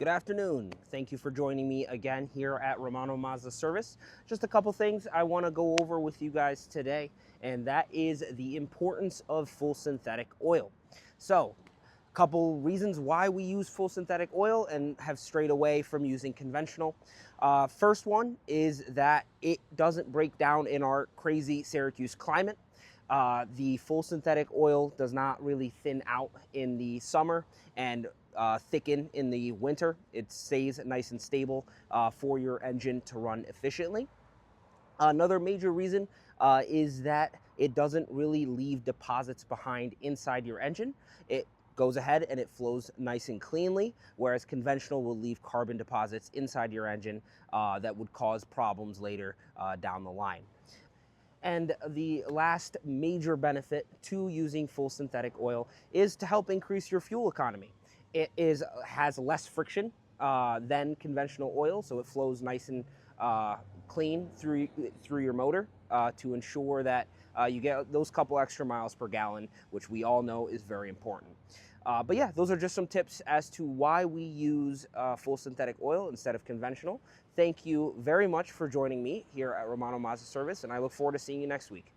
Good afternoon. Thank you for joining me again here at Romano Mazda Service. Just a couple things I want to go over with you guys today, and that is the importance of full synthetic oil. So, a couple reasons why we use full synthetic oil and have strayed away from using conventional. First one is that it doesn't break down in our crazy Syracuse climate. The full synthetic oil does not really thin out in the summer and thicken in the winter. It stays nice and stable for your engine to run efficiently. Another major reason is that it doesn't really leave deposits behind inside your engine. It goes ahead and it flows nice and cleanly, whereas conventional will leave carbon deposits inside your engine that would cause problems later down the line. And the last major benefit to using full synthetic oil is to help increase your fuel economy. It has less friction than conventional oil, so it flows nice and clean through your motor to ensure that you get those couple extra miles per gallon, which we all know is very important. But yeah, those are just some tips as to why we use full synthetic oil instead of conventional. Thank you very much for joining me here at Romano Mazda Service, and I look forward to seeing you next week.